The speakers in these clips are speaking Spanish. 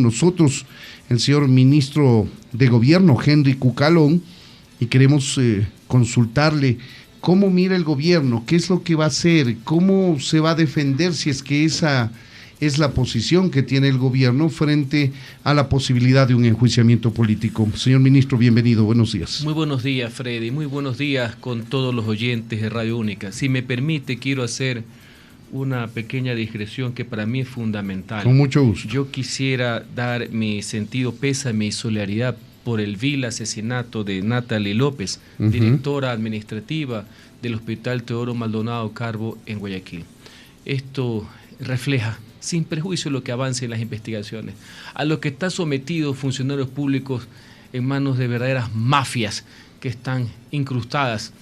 Nosotros, el señor ministro de Gobierno, Henry Cucalón, y queremos consultarle cómo mira el gobierno, qué es lo que va a hacer, cómo se va a defender si es que esa es la posición que tiene el gobierno frente a la posibilidad de un enjuiciamiento político. Señor ministro, bienvenido, buenos días. Muy buenos días, Freddy, muy buenos días con todos los oyentes de Radio Única. Si me permite, quiero hacer una pequeña digresión que para mí es fundamental. Con mucho gusto. Yo quisiera dar mi sentido pésame y solidaridad por el vil asesinato de Natalie López, directora administrativa del Hospital Teodoro Maldonado Carbo en Guayaquil. Esto refleja, sin prejuicio, lo que avance en las investigaciones, a lo que están sometidos funcionarios públicos en manos de verdaderas mafias que están incrustadas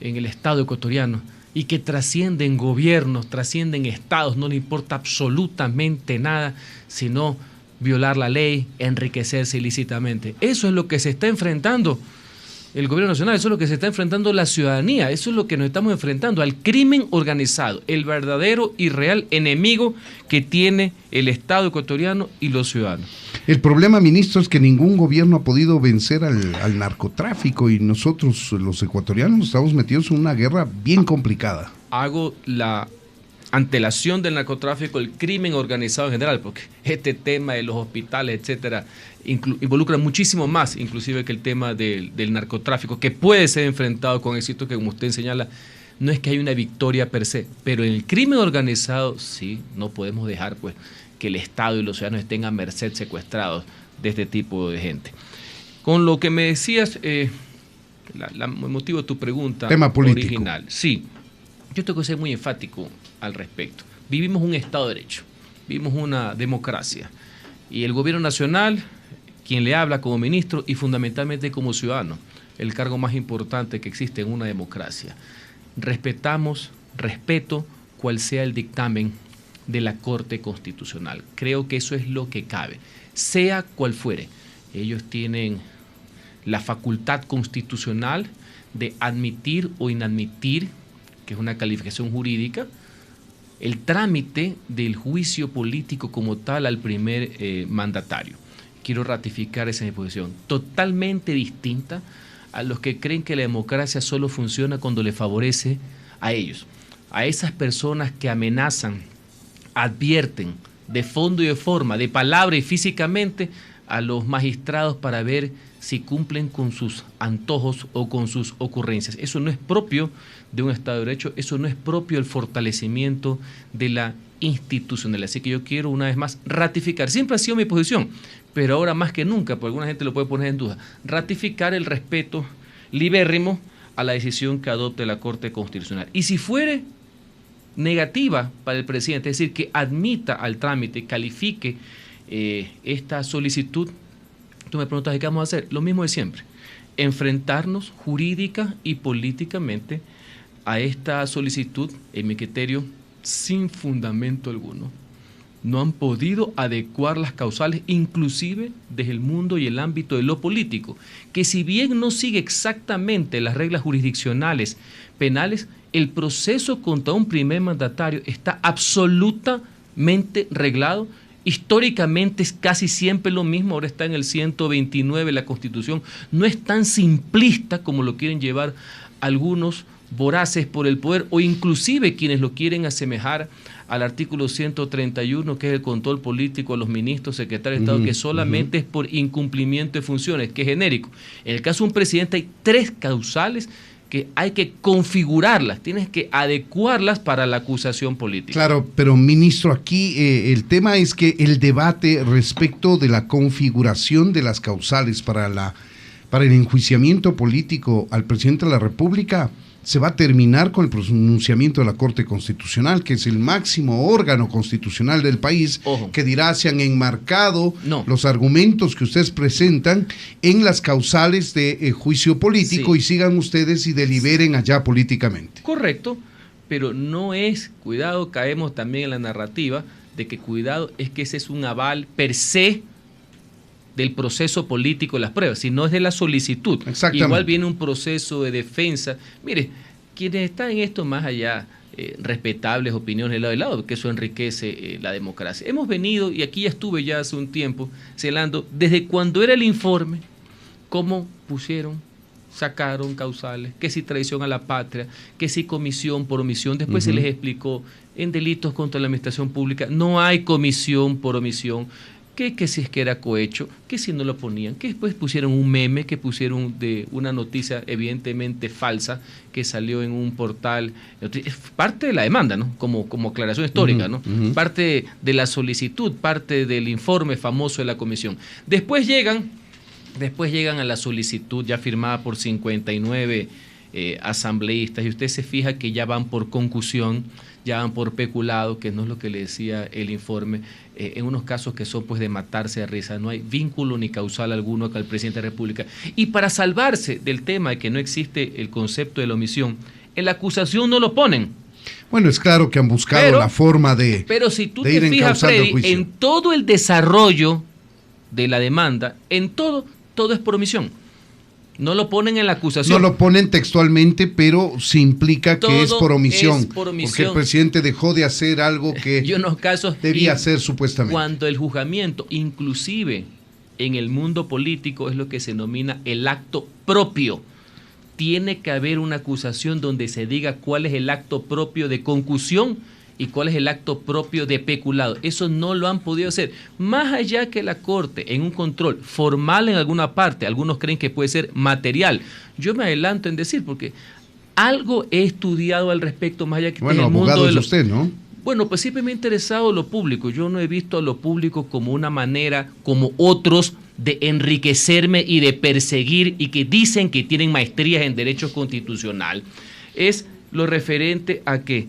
en el Estado ecuatoriano y que trascienden gobiernos, trascienden estados, no le importa absolutamente nada, sino violar la ley, enriquecerse ilícitamente. Eso es lo que se está enfrentando el gobierno nacional, eso es lo que se está enfrentando la ciudadanía, eso es lo que nos estamos enfrentando, al crimen organizado, el verdadero y real enemigo que tiene el Estado ecuatoriano y los ciudadanos. El problema, ministro, es que ningún gobierno ha podido vencer al narcotráfico y nosotros, los ecuatorianos, estamos metidos en una guerra bien complicada. Hago la antelación del narcotráfico, el crimen organizado en general, porque este tema de los hospitales, etcétera, involucra muchísimo más, inclusive que el tema del narcotráfico, que puede ser enfrentado con éxito, que como usted señala, no es que haya una victoria per se, pero en el crimen organizado sí, no podemos dejar pues que el Estado y los ciudadanos estén a merced secuestrados de este tipo de gente. Con lo que me decías, el motivo de tu pregunta tema político original, sí, yo tengo que ser muy enfático al respecto. Vivimos un Estado de Derecho, vivimos una democracia y el gobierno nacional, quien le habla como ministro y fundamentalmente como ciudadano, el cargo más importante que existe en una democracia. Respeto cual sea el dictamen de la Corte Constitucional. Creo que eso es lo que cabe, sea cual fuere. Ellos tienen la facultad constitucional de admitir o inadmitir, que es una calificación jurídica, el trámite del juicio político como tal al primer mandatario. Quiero ratificar esa posición, totalmente distinta a los que creen que la democracia solo funciona cuando le favorece a ellos, a esas personas que amenazan, advierten de fondo y de forma, de palabra y físicamente a los magistrados para ver si cumplen con sus antojos o con sus ocurrencias. Eso no es propio de un Estado de Derecho, eso no es propio del fortalecimiento de la institucionalidad. Así que yo quiero una vez más ratificar, siempre ha sido mi posición, pero ahora más que nunca, porque alguna gente lo puede poner en duda, ratificar el respeto libérrimo a la decisión que adopte la Corte Constitucional. Y si fuere negativa para el presidente, es decir, que admita al trámite, califique esta solicitud, tú me preguntas, ¿qué vamos a hacer? Lo mismo de siempre, enfrentarnos jurídica y políticamente a esta solicitud, en mi criterio, sin fundamento alguno. No han podido adecuar las causales, inclusive desde el mundo y el ámbito de lo político, que si bien no sigue exactamente las reglas jurisdiccionales penales, el proceso contra un primer mandatario está absolutamente reglado. Históricamente es casi siempre lo mismo, ahora está en el 129 de la Constitución. No es tan simplista como lo quieren llevar algunos voraces por el poder o inclusive quienes lo quieren asemejar al artículo 131, que es el control político a los ministros, secretarios de Estado, que solamente es por incumplimiento de funciones, que es genérico. En el caso de un presidente hay 3 causales que hay que configurarlas, tienes que adecuarlas para la acusación política. Claro, pero ministro, aquí el tema es que el debate respecto de la configuración de las causales para el enjuiciamiento político al presidente de la República se va a terminar con el pronunciamiento de la Corte Constitucional, que es el máximo órgano constitucional del país. Ojo, que dirá si han enmarcado los argumentos que ustedes presentan en las causales de juicio político, sí, y sigan ustedes y deliberen allá políticamente. Correcto, pero no es, cuidado, caemos también en la narrativa de que cuidado es que ese es un aval per se del proceso político de las pruebas, sino es de la solicitud. Igual viene un proceso de defensa. Mire, quienes están en esto más allá respetables opiniones de lado y lado, porque eso enriquece la democracia. Hemos venido, y aquí ya estuve ya hace un tiempo, señalando, desde cuando era el informe, cómo sacaron causales, que si traición a la patria, que si comisión por omisión, después se les explicó, en delitos contra la administración pública no hay comisión por omisión, que si es que era cohecho, que si no lo ponían, que después pusieron un meme, que pusieron de una noticia evidentemente falsa que salió en un portal, es parte de la demanda, ¿no? Como aclaración histórica, ¿no? Parte de la solicitud, parte del informe famoso de la comisión. Después llegan a la solicitud ya firmada por 59 asambleístas, y usted se fija que ya van por concusión, ya van por peculado, que no es lo que le decía el informe, en unos casos que son pues de matarse de risa, no hay vínculo ni causal alguno con el presidente de la República. Y para salvarse del tema de que no existe el concepto de la omisión, en la acusación no lo ponen. Bueno, es claro que han buscado la forma de Pero si tú te fijas, Freddy, en todo el desarrollo de la demanda, en todo es por omisión. No lo ponen en la acusación. No lo ponen textualmente, pero se implica que es por omisión. Porque el presidente dejó de hacer algo que y unos casos debía hacer supuestamente. Cuando el juzgamiento, inclusive en el mundo político, es lo que se denomina el acto propio. Tiene que haber una acusación donde se diga cuál es el acto propio de concusión y cuál es el acto propio de peculado. Eso no lo han podido hacer. Más allá que la Corte, en un control formal en alguna parte, algunos creen que puede ser material. Yo me adelanto en decir, porque algo he estudiado al respecto, más allá que bueno, en el mundo de usted, ¿no? Bueno, pues siempre me ha interesado lo público. Yo no he visto a lo público como una manera, como otros, de enriquecerme y de perseguir, y que dicen que tienen maestrías en Derecho Constitucional. Es lo referente a que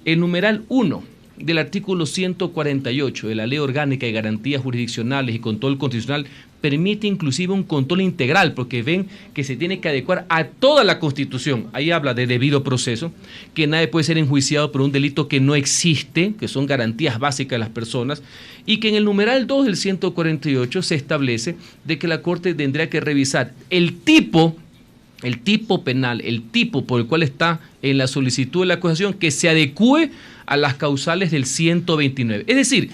el numeral 1 del artículo 148 de la Ley Orgánica de Garantías Jurisdiccionales y Control Constitucional permite inclusive un control integral, porque ven que se tiene que adecuar a toda la Constitución. Ahí habla de debido proceso, que nadie puede ser enjuiciado por un delito que no existe, que son garantías básicas de las personas, y que en el numeral 2 del 148 se establece de que la Corte tendría que revisar el tipo penal, el tipo por el cual está en la solicitud de la acusación, que se adecúe a las causales del 129. Es decir,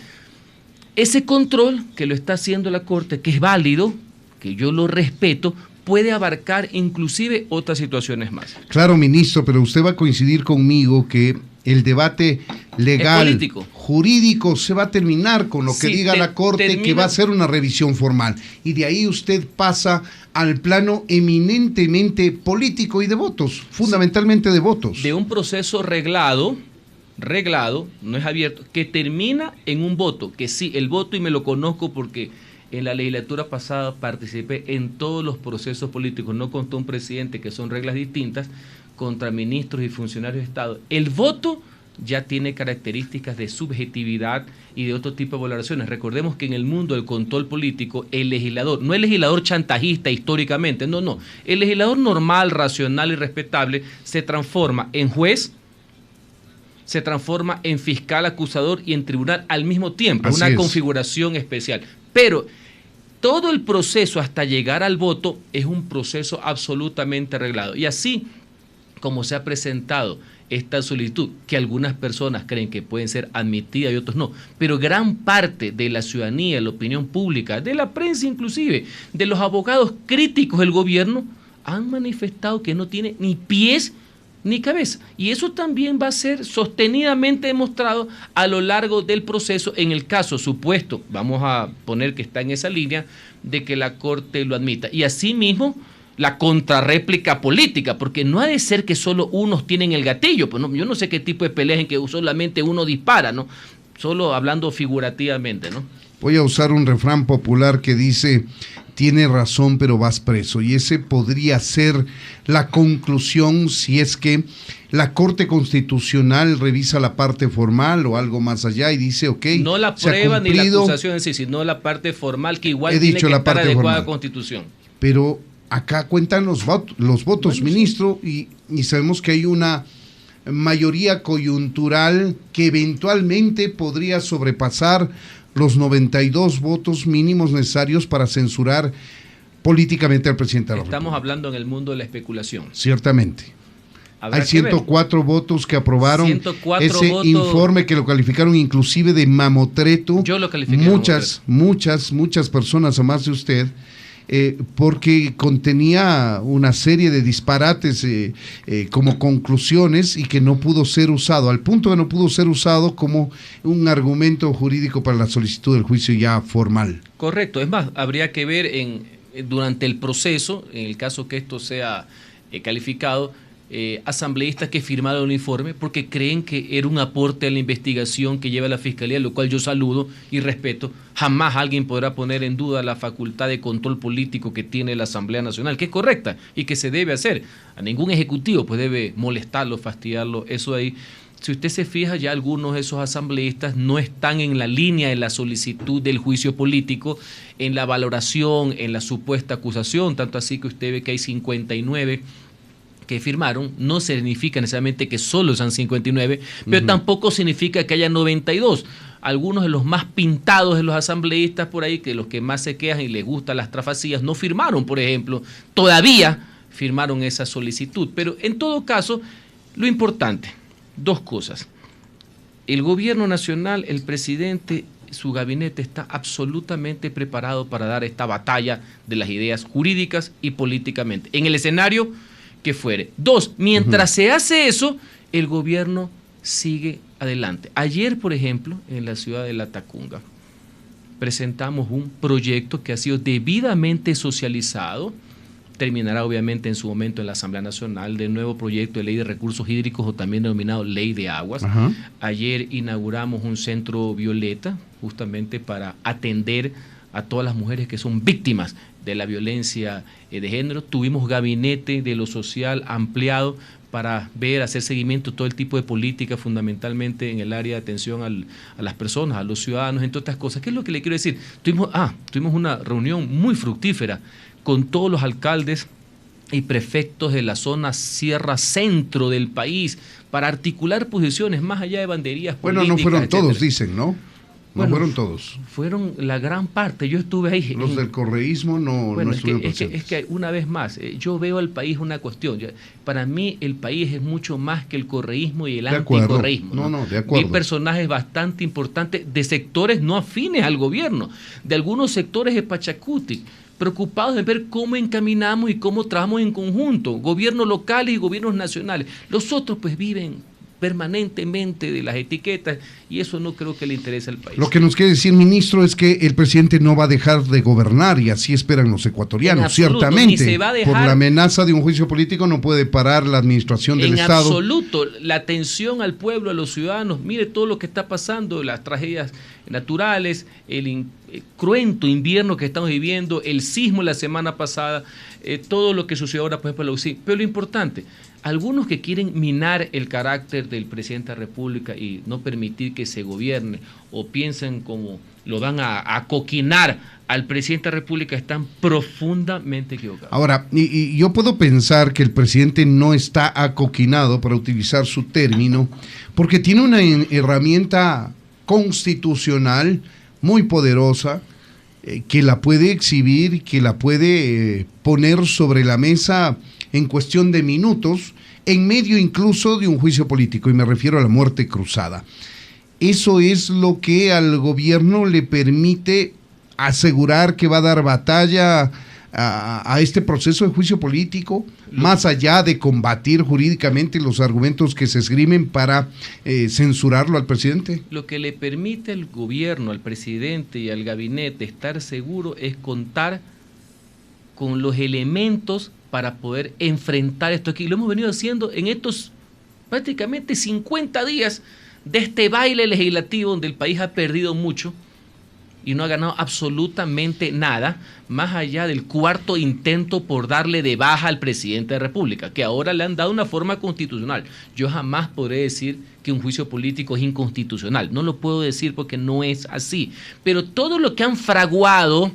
ese control que lo está haciendo la Corte, que es válido, que yo lo respeto, puede abarcar inclusive otras situaciones más. Claro, ministro, pero usted va a coincidir conmigo que el debate legal, jurídico, se va a terminar con lo que diga la Corte, que va a ser una revisión formal. Y de ahí usted pasa al plano eminentemente político y de votos, fundamentalmente de votos. De un proceso reglado, no es abierto, que termina en un voto, que sí, el voto, y me lo conozco porque en la legislatura pasada participé en todos los procesos políticos, no contra un presidente, que son reglas distintas, contra ministros y funcionarios de Estado. El voto ya tiene características de subjetividad y de otro tipo de valoraciones. Recordemos que en el mundo del control político, el legislador, no el legislador chantajista históricamente, no, el legislador normal, racional y respetable se transforma en juez, se transforma en fiscal acusador y en tribunal al mismo tiempo, una configuración especial. Pero todo el proceso hasta llegar al voto es un proceso absolutamente arreglado. Y así como se ha presentado esta solicitud, que algunas personas creen que pueden ser admitidas y otros no, pero gran parte de la ciudadanía, la opinión pública, de la prensa inclusive, de los abogados críticos del gobierno, han manifestado que no tiene ni pies ni cabeza. Y eso también va a ser sostenidamente demostrado a lo largo del proceso, en el caso supuesto, vamos a poner que está en esa línea, de que la Corte lo admita. Y asimismo, la contrarréplica política, porque no ha de ser que solo unos tienen el gatillo, pues no, yo no sé qué tipo de peleas en que solamente uno dispara, ¿no? Solo hablando figurativamente, ¿no? Voy a usar un refrán popular que dice: tiene razón, pero vas preso. Y ese podría ser la conclusión si es que la Corte Constitucional revisa la parte formal o algo más allá y dice, ok, no la prueba ni la acusación en sí, sino la parte formal, que igual tiene que estar adecuada a la Constitución. Pero acá cuentan los votos, bueno, ministro, sí. y sabemos que hay una mayoría coyuntural que eventualmente podría sobrepasar los 92 votos mínimos necesarios para censurar políticamente al presidente de la República. Estamos hablando en el mundo de la especulación. Ciertamente. Hay 104 votos que aprobaron 104 ese votos, informe que lo calificaron inclusive de mamotreto. Yo lo califiqué muchas personas, a más de usted, porque contenía una serie de disparates como conclusiones y que no pudo ser usado, al punto de no pudo ser usado como un argumento jurídico para la solicitud del juicio ya formal. Correcto, es más, habría que ver durante el proceso, en el caso que esto sea calificado, asambleístas que firmaron el informe porque creen que era un aporte a la investigación que lleva la Fiscalía, lo cual yo saludo y respeto. Jamás alguien podrá poner en duda la facultad de control político que tiene la Asamblea Nacional, que es correcta y que se debe hacer. A ningún ejecutivo pues debe molestarlo, fastidiarlo, eso ahí. Si usted se fija, ya algunos de esos asambleístas no están en la línea de la solicitud del juicio político, en la valoración, en la supuesta acusación, tanto así que usted ve que hay 59 que firmaron. No significa necesariamente que solo sean 59, pero tampoco significa que haya 92. Algunos de los más pintados de los asambleístas por ahí, que los que más se quejan y les gustan las trafacías, no firmaron, por ejemplo, todavía firmaron esa solicitud. Pero en todo caso, lo importante, dos cosas. El gobierno nacional, el presidente, su gabinete está absolutamente preparado para dar esta batalla de las ideas jurídicas y políticamente, en el escenario que fuere. Dos, mientras se hace eso, el gobierno sigue adelante. Ayer, por ejemplo, en la ciudad de Latacunga, presentamos un proyecto que ha sido debidamente socializado, terminará obviamente en su momento en la Asamblea Nacional, del nuevo proyecto de ley de recursos hídricos o también denominado ley de aguas. Ayer inauguramos un centro Violeta justamente para atender a todas las mujeres que son víctimas de la violencia de género. Tuvimos gabinete de lo social ampliado para ver, hacer seguimiento todo el tipo de políticas, fundamentalmente en el área de atención a las personas, a los ciudadanos, entre otras cosas. ¿Qué es lo que le quiero decir? Tuvimos una reunión muy fructífera con todos los alcaldes y prefectos de la zona Sierra Centro del país para articular posiciones más allá de banderías políticas. Bueno, no fueron etcétera. Todos, dicen, ¿no? No fueron todos. Fueron la gran parte. Yo estuve ahí. Los del correísmo no estuvieron presentes. Es que una vez más, yo veo al país una cuestión. Para mí el país es mucho más que el correísmo y el anticorreísmo. De acuerdo. Vi personajes bastante importantes de sectores no afines al gobierno, de algunos sectores de Pachacuti, preocupados de ver cómo encaminamos y cómo trabajamos en conjunto, gobiernos locales y gobiernos nacionales. Los otros pues viven permanentemente de las etiquetas y eso no creo que le interese al país. Lo que nos quiere decir, ministro, es que el presidente no va a dejar de gobernar y así esperan los ecuatorianos, absoluto, ciertamente. ni se va a dejar, por la amenaza de un juicio político no puede parar la administración del Estado. En absoluto, la atención al pueblo, a los ciudadanos, mire todo lo que está pasando, las tragedias naturales, el cruento invierno que estamos viviendo, el sismo la semana pasada, todo lo que sucedió ahora, por ejemplo, pero lo importante, algunos que quieren minar el carácter del presidente de la República y no permitir que se gobierne o piensan como lo van a acoquinar al presidente de la República están profundamente equivocados. Ahora, y yo puedo pensar que el presidente no está acoquinado, para utilizar su término, porque tiene una herramienta constitucional muy poderosa que la puede exhibir, que la puede poner sobre la mesa en cuestión de minutos, en medio incluso de un juicio político, y me refiero a la muerte cruzada. Eso es lo que al gobierno le permite asegurar que va a dar batalla a este proceso de juicio político, más allá de combatir jurídicamente los argumentos que se esgrimen para censurarlo al presidente. Lo que le permite al gobierno, al presidente y al gabinete estar seguro es contar con los elementos para poder enfrentar esto aquí. Lo hemos venido haciendo en estos prácticamente 50 días de este baile legislativo donde el país ha perdido mucho y no ha ganado absolutamente nada, más allá del cuarto intento por darle de baja al presidente de la República, que ahora le han dado una forma constitucional. Yo jamás podré decir que un juicio político es inconstitucional. No lo puedo decir porque no es así. Pero todo lo que han fraguado,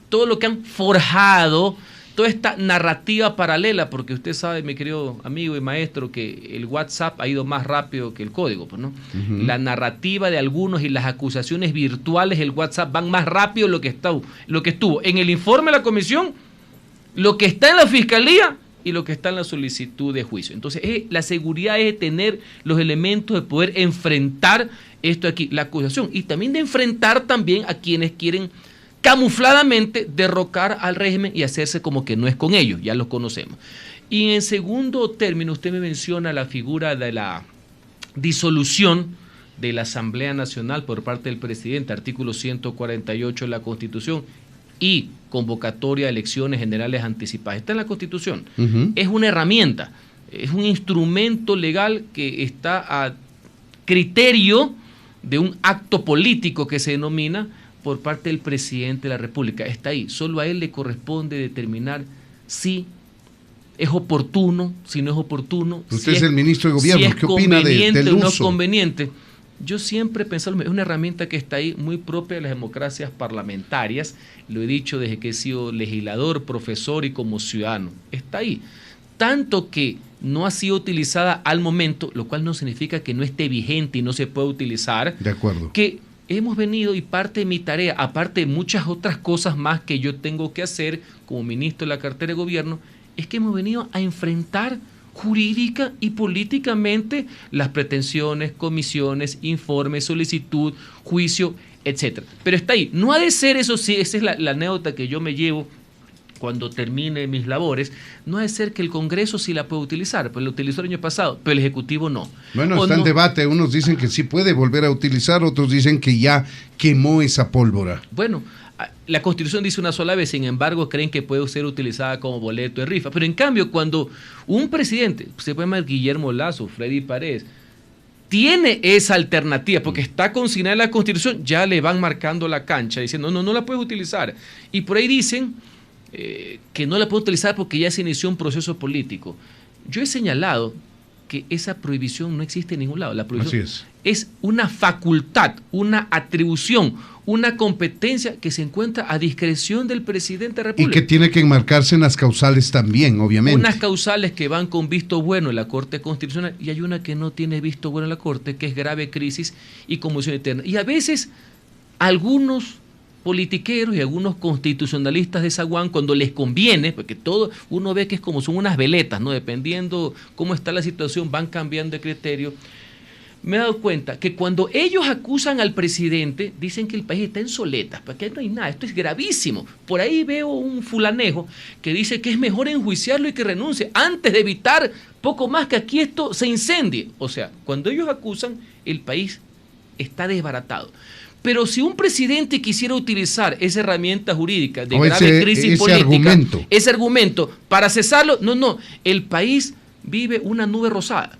todo lo que han forjado, toda esta narrativa paralela, porque usted sabe, mi querido amigo y maestro, que el WhatsApp ha ido más rápido que el código, pues, ¿no? La narrativa de algunos y las acusaciones virtuales del WhatsApp van más rápido lo que estuvo en el informe de la comisión, lo que está en la fiscalía y lo que está en la solicitud de juicio. Entonces, la seguridad es tener los elementos de poder enfrentar esto aquí, la acusación, y también de enfrentar también a quienes quieren camufladamente derrocar al régimen y hacerse como que no es con ellos, ya los conocemos. Y en segundo término, usted me menciona la figura de la disolución de la Asamblea Nacional por parte del presidente, artículo 148 de la Constitución, y convocatoria de elecciones generales anticipadas. Está en la Constitución. Es una herramienta, es un instrumento legal que está a criterio de un acto político que se denomina por parte del presidente de la República. Está ahí. Solo a él le corresponde determinar si es oportuno, si no es oportuno. Usted es el ministro de Gobierno. Si ¿Qué opina del o no uso? Conveniente. Yo siempre he pensado, es una herramienta que está ahí muy propia de las democracias parlamentarias. Lo he dicho desde que he sido legislador, profesor y como ciudadano. Está ahí. Tanto que no ha sido utilizada al momento, lo cual no significa que no esté vigente y no se pueda utilizar. De acuerdo. Que hemos venido, y parte de mi tarea, aparte de muchas otras cosas más que yo tengo que hacer como ministro de la cartera de gobierno, es que hemos venido a enfrentar jurídica y políticamente las pretensiones, comisiones, informes, solicitud, juicio, etcétera. Pero está ahí. No ha de ser, eso sí, esa es la anécdota que yo me llevo cuando termine mis labores, no ha de ser que el Congreso sí la puede utilizar, pues lo utilizó el año pasado, pero el Ejecutivo no. Bueno, está en debate, unos dicen que sí puede volver a utilizar, otros dicen que ya quemó esa pólvora. Bueno, la Constitución dice una sola vez, sin embargo creen que puede ser utilizada como boleto de rifa, pero en cambio cuando un presidente, se puede llamar Guillermo Lasso, Freddy Paredes, tiene esa alternativa, porque está consignada en la Constitución, ya le van marcando la cancha, diciendo no la puedes utilizar, y por ahí dicen que no la puede utilizar porque ya se inició un proceso político. Yo he señalado que esa prohibición no existe en ningún lado. La prohibición es una facultad, una atribución, una competencia que se encuentra a discreción del presidente de la República. Y que tiene que enmarcarse en las causales también, obviamente. Unas causales que van con visto bueno en la Corte Constitucional y hay una que no tiene visto bueno en la Corte, que es grave crisis y conmoción eterna. Y a veces algunos politiqueros y algunos constitucionalistas de zaguán, cuando les conviene, porque todo uno ve que es como son unas veletas, ¿no? Dependiendo cómo está la situación, van cambiando de criterio. Me he dado cuenta que cuando ellos acusan al presidente, dicen que el país está en soletas, porque no hay nada, esto es gravísimo. Por ahí veo un fulanejo que dice que es mejor enjuiciarlo y que renuncie, antes de evitar poco más que aquí esto se incendie. O sea, cuando ellos acusan, el país está desbaratado. Pero si un presidente quisiera utilizar esa herramienta jurídica de grave crisis política, ese argumento para cesarlo, no, el país vive una nube rosada.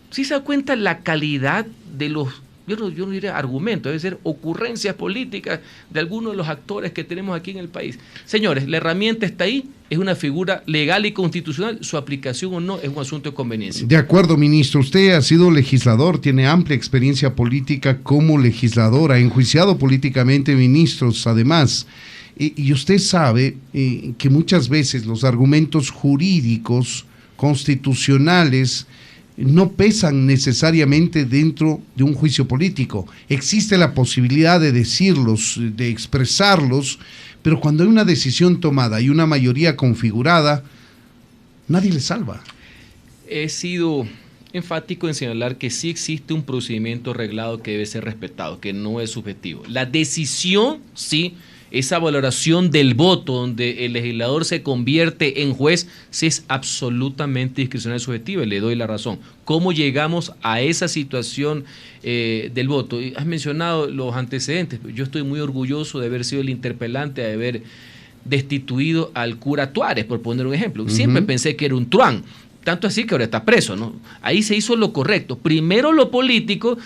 ¿Sí se da cuenta la calidad de los, yo no diría argumentos, debe ser ocurrencias políticas de algunos de los actores que tenemos aquí en el país? Señores, la herramienta está ahí, es una figura legal y constitucional, su aplicación o no es un asunto de conveniencia. De acuerdo, ministro, usted ha sido legislador, tiene amplia experiencia política como legislador, ha enjuiciado políticamente ministros además, y usted sabe que muchas veces los argumentos jurídicos, constitucionales, no pesan necesariamente dentro de un juicio político. Existe la posibilidad de decirlos, de expresarlos, pero cuando hay una decisión tomada y una mayoría configurada, nadie le salva. He sido enfático en señalar que sí existe un procedimiento reglado que debe ser respetado, que no es subjetivo. La decisión, sí, esa valoración del voto donde el legislador se convierte en juez, sí es absolutamente discrecional y subjetiva, y le doy la razón. ¿Cómo llegamos a esa situación del voto? Y has mencionado los antecedentes. Yo estoy muy orgulloso de haber sido el interpelante, de haber destituido al cura Tuárez, por poner un ejemplo. Siempre pensé que era un truán, tanto así que ahora está preso, ¿no? Ahí se hizo lo correcto. Primero lo político,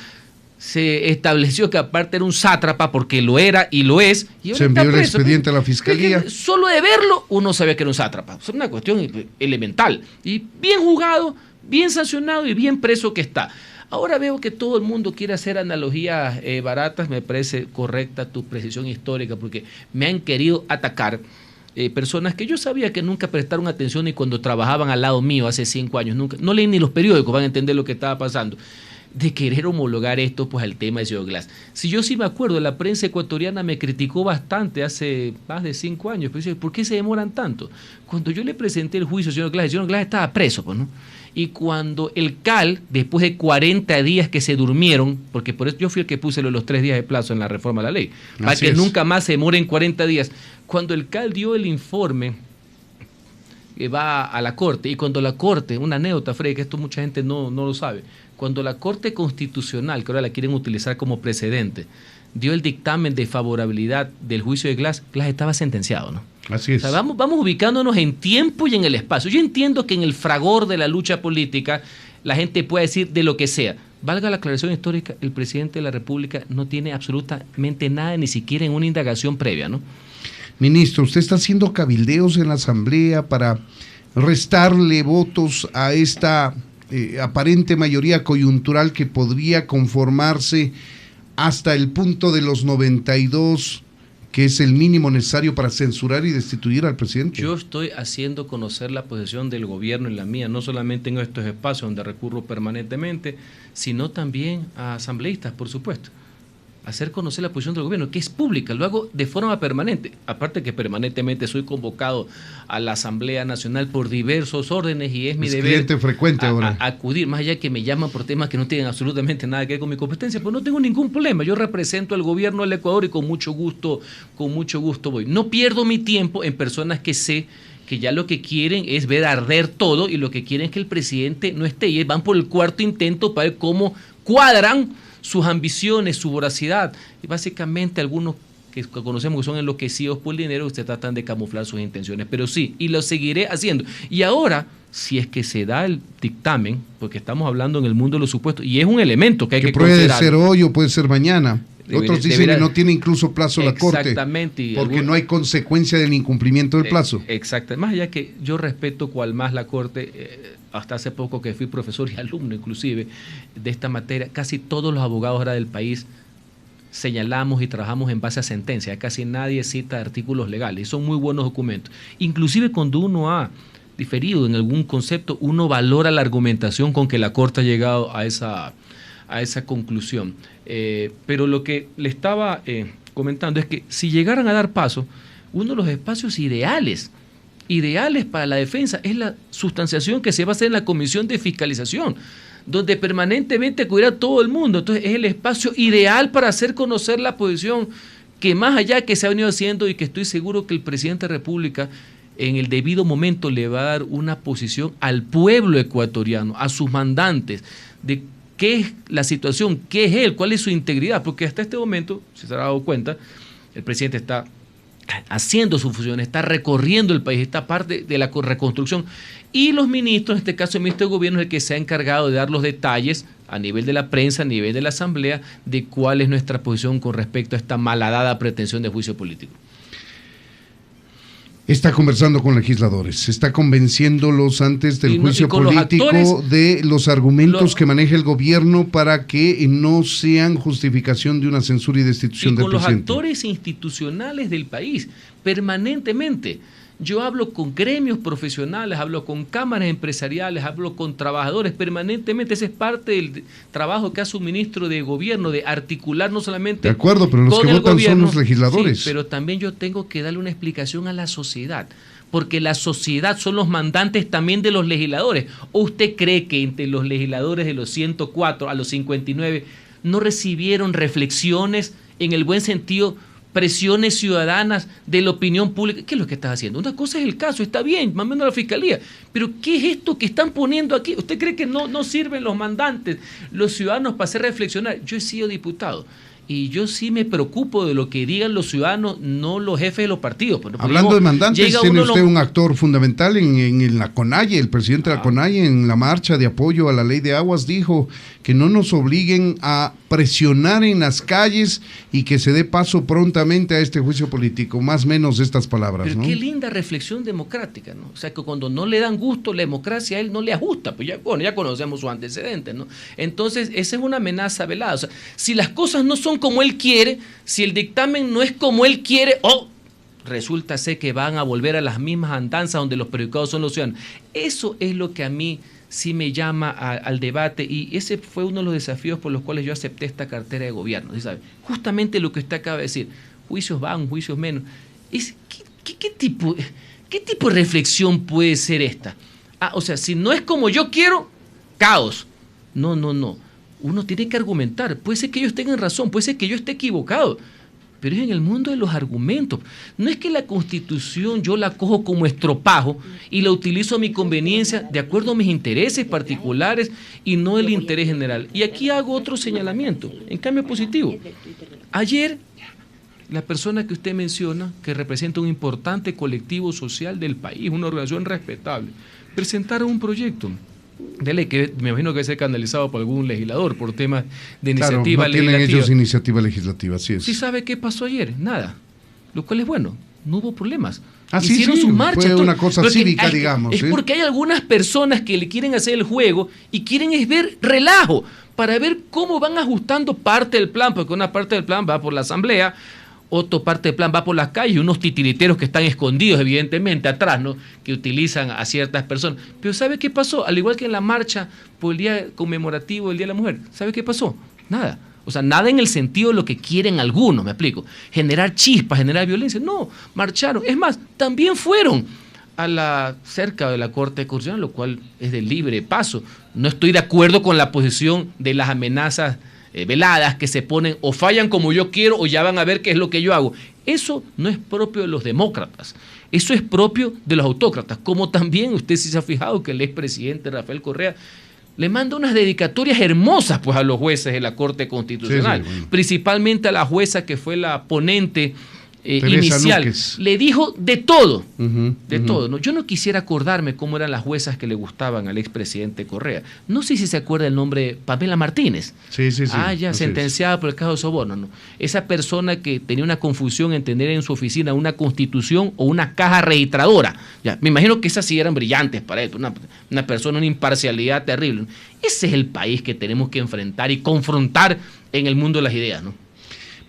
se estableció que aparte era un sátrapa porque lo era y lo es. Y se envió el expediente a la fiscalía. Solo de verlo uno sabía que era un sátrapa. Es una cuestión elemental. Y bien juzgado, bien sancionado y bien preso que está. Ahora veo que todo el mundo quiere hacer analogías baratas. Me parece correcta tu precisión histórica porque me han querido atacar personas que yo sabía que nunca prestaron atención y cuando trabajaban al lado mío hace 5 años, nunca, no leí ni los periódicos, van a entender lo que estaba pasando. de querer homologar esto pues al tema de Ciudad Glass. Si yo sí me acuerdo, la prensa ecuatoriana me criticó bastante hace más de 5 años, pero dice, ¿por qué se demoran tanto? Cuando yo le presenté el juicio a señor Glass estaba preso, pues, ¿no? Y cuando el CAL, después de 40 días que se durmieron, porque por eso yo fui el que puse los 3 días de plazo en la reforma de la ley, para que nunca más se demoren 40 días, cuando el CAL dio el informe que va a la Corte, y cuando la Corte, una anécdota, Freddy, que esto mucha gente no lo sabe, cuando la Corte Constitucional, que ahora la quieren utilizar como precedente, dio el dictamen de favorabilidad del juicio de Glass estaba sentenciado, ¿no? Así es. O sea, vamos ubicándonos en tiempo y en el espacio. Yo entiendo que en el fragor de la lucha política la gente puede decir de lo que sea. Valga la aclaración histórica, el presidente de la República no tiene absolutamente nada, ni siquiera en una indagación previa, ¿no? Ministro, usted está haciendo cabildeos en la Asamblea para restarle votos a esta aparente mayoría coyuntural que podría conformarse hasta el punto de los 92, que es el mínimo necesario para censurar y destituir al presidente. Yo estoy haciendo conocer la posición del gobierno y la mía, no solamente en estos espacios donde recurro permanentemente, sino también a asambleístas, por supuesto. Hacer conocer la posición del gobierno, que es pública, lo hago de forma permanente, aparte que permanentemente soy convocado a la Asamblea Nacional por diversos órdenes y es mi deber cliente frecuente ahora. Acudir, más allá que me llaman por temas que no tienen absolutamente nada que ver con mi competencia, pues no tengo ningún problema, yo represento al gobierno del Ecuador y con mucho gusto voy. No pierdo mi tiempo en personas que sé que ya lo que quieren es ver arder todo y lo que quieren es que el presidente no esté y van por el cuarto intento para ver cómo cuadran sus ambiciones, su voracidad, y básicamente algunos que conocemos que son enloquecidos por el dinero, que se tratan de camuflar sus intenciones, pero sí, y lo seguiré haciendo. Y ahora, si es que se da el dictamen, porque estamos hablando en el mundo de los supuestos, y es un elemento que hay que puede considerar. ser hoy o puede ser mañana. Otros dicen que no tiene incluso plazo la Corte. Exactamente. Porque no hay consecuencia del incumplimiento del plazo. Exacto. Más allá que yo respeto cual más la Corte, hasta hace poco que fui profesor y alumno inclusive de esta materia, casi todos los abogados ahora del país señalamos y trabajamos en base a sentencias. Casi nadie cita artículos legales. Son muy buenos documentos. Inclusive cuando uno ha diferido en algún concepto, uno valora la argumentación con que la Corte ha llegado a esa conclusión. Pero lo que le estaba comentando es que si llegaran a dar paso, uno de los espacios ideales para la defensa es la sustanciación que se va a hacer en la Comisión de Fiscalización, donde permanentemente acudirá todo el mundo. Entonces es el espacio ideal para hacer conocer la posición que más allá que se ha venido haciendo y que estoy seguro que el presidente de la República en el debido momento le va a dar una posición al pueblo ecuatoriano, a sus mandantes, de qué es la situación, qué es él, cuál es su integridad, porque hasta este momento, si se ha dado cuenta, el presidente está haciendo sus funciones, está recorriendo el país, está parte de la reconstrucción, y los ministros, en este caso el ministro de Gobierno, es el que se ha encargado de dar los detalles a nivel de la prensa, a nivel de la Asamblea, de cuál es nuestra posición con respecto a esta malhadada pretensión de juicio político. Está conversando con legisladores, está convenciéndolos antes del juicio político de los argumentos que maneja el gobierno para que no sean justificación de una censura y destitución del presidente. Con los actores institucionales del país, permanentemente. Yo hablo con gremios profesionales, hablo con cámaras empresariales, hablo con trabajadores permanentemente. Ese es parte del trabajo que hace un ministro de gobierno, de articular no solamente. De acuerdo, pero los que votan son los legisladores. Sí, pero también yo tengo que darle una explicación a la sociedad, porque la sociedad son los mandantes también de los legisladores. ¿O usted cree que entre los legisladores de los 104 a los 59 no recibieron reflexiones en el buen sentido, presiones ciudadanas de la opinión pública? ¿Qué es lo que estás haciendo? Una cosa es el caso, está bien, mandando a la fiscalía, pero ¿qué es esto que están poniendo aquí? ¿Usted cree que no sirven los mandantes, los ciudadanos para hacer reflexionar? Yo he sido diputado y yo sí me preocupo de lo que digan los ciudadanos, no los jefes de los partidos. Pero hablando de mandantes, tiene usted un actor fundamental en la CONAIE. El presidente de la CONAIE, en la marcha de apoyo a la ley de aguas, dijo que no nos obliguen a presionar en las calles y que se dé paso prontamente a este juicio político, más o menos estas palabras. Pero ¿no? Qué linda reflexión democrática, ¿no? O sea, que cuando no le dan gusto la democracia, a él no le ajusta, pues ya conocemos sus antecedentes, ¿no? Entonces, esa es una amenaza velada. O sea, si las cosas no son como él quiere, si el dictamen no es como él quiere, resulta ser que van a volver a las mismas andanzas donde los perjudicados son los ciudadanos. Eso es lo que a mí sí me llama al debate, y ese fue uno de los desafíos por los cuales yo acepté esta cartera de gobierno. ¿Sí sabe? Justamente lo que usted acaba de decir, juicios van, juicios menos. ¿Qué tipo de reflexión puede ser esta? O sea, si no es como yo quiero, caos. No. Uno tiene que argumentar. Puede ser que ellos tengan razón, puede ser que yo esté equivocado, pero es en el mundo de los argumentos. No es que la Constitución yo la cojo como estropajo y la utilizo a mi conveniencia de acuerdo a mis intereses particulares y no el interés general. Y aquí hago otro señalamiento, en cambio positivo. Ayer, la persona que usted menciona, que representa un importante colectivo social del país, una organización respetable, presentaron un proyecto de ley que me imagino que debe ser canalizado por algún legislador por temas de iniciativa legislativa. Tienen ellos iniciativa legislativa, así es. ¿Sí sabe qué pasó ayer? Nada. Lo cual es bueno, no hubo problemas. Hicieron su marcha. Fue una cosa cívica, digamos. Es porque hay algunas personas que le quieren hacer el juego y quieren ver relajo para ver cómo van ajustando parte del plan, porque una parte del plan va por la asamblea, otra parte del plan va por las calles, unos titiriteros que están escondidos evidentemente atrás, ¿no?, que utilizan a ciertas personas. Pero ¿sabe qué pasó? Al igual que en la marcha por el día conmemorativo del Día de la Mujer, ¿sabe qué pasó? Nada. O sea, nada en el sentido de lo que quieren algunos, me explico. Generar chispas, generar violencia. No, marcharon. Es más, también fueron cerca de la Corte Constitucional, lo cual es de libre paso. No estoy de acuerdo con la posición de las amenazas veladas que se ponen, o fallan como yo quiero o ya van a ver qué es lo que yo hago. Eso no es propio de los demócratas, eso es propio de los autócratas, como también usted sí se ha fijado que el expresidente Rafael Correa le manda unas dedicatorias hermosas pues a los jueces de la Corte Constitucional, sí, bueno, principalmente a la jueza que fue la ponente inicial. Núquez. Le dijo de todo, todo. ¿No? Yo no quisiera acordarme cómo eran las juezas que le gustaban al expresidente Correa. No sé si se acuerda el nombre de Pamela Martínez. Sí. Ya sentenciada por el caso de soborno. ¿No? Esa persona que tenía una confusión en tener en su oficina una constitución o una caja registradora. Ya, me imagino que esas sí eran brillantes para él. Una persona, una imparcialidad terrible. ¿No? Ese es el país que tenemos que enfrentar y confrontar en el mundo de las ideas, ¿no?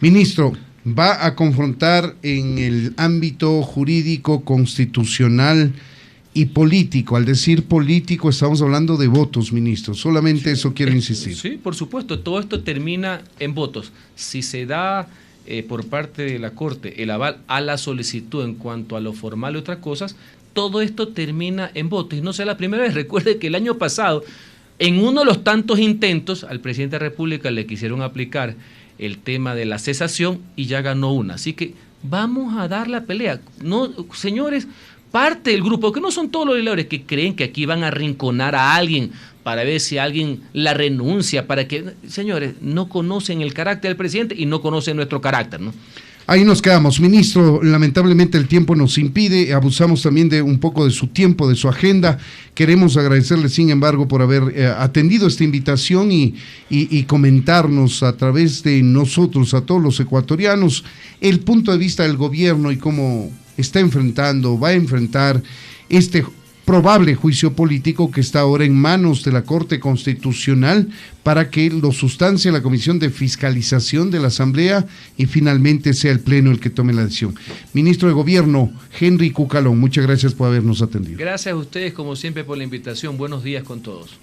Ministro, va a confrontar en el ámbito jurídico, constitucional y político. Al decir político estamos hablando de votos, ministro. Solamente eso quiero insistir. Sí, por supuesto. Todo esto termina en votos. Si se da por parte de la Corte el aval a la solicitud en cuanto a lo formal y otras cosas, todo esto termina en votos. Y no sea la primera vez. Recuerde que el año pasado, en uno de los tantos intentos, al presidente de la República le quisieron aplicar el tema de la cesación y ya ganó una. Así que vamos a dar la pelea. No, señores, parte del grupo, que no son todos los legisladores que creen que aquí van a arrinconar a alguien para ver si alguien la renuncia, para que, señores, no conocen el carácter del presidente y no conocen nuestro carácter, ¿no? Ahí nos quedamos, ministro. Lamentablemente el tiempo nos impide, abusamos también de un poco de su tiempo, de su agenda. Queremos agradecerle, sin embargo, por haber atendido esta invitación y comentarnos a través de nosotros, a todos los ecuatorianos, el punto de vista del gobierno y cómo está enfrentando, va a enfrentar este probable juicio político que está ahora en manos de la Corte Constitucional para que lo sustancie la Comisión de Fiscalización de la Asamblea y finalmente sea el Pleno el que tome la decisión. Ministro de Gobierno, Henry Cucalón, muchas gracias por habernos atendido. Gracias a ustedes, como siempre, por la invitación. Buenos días con todos.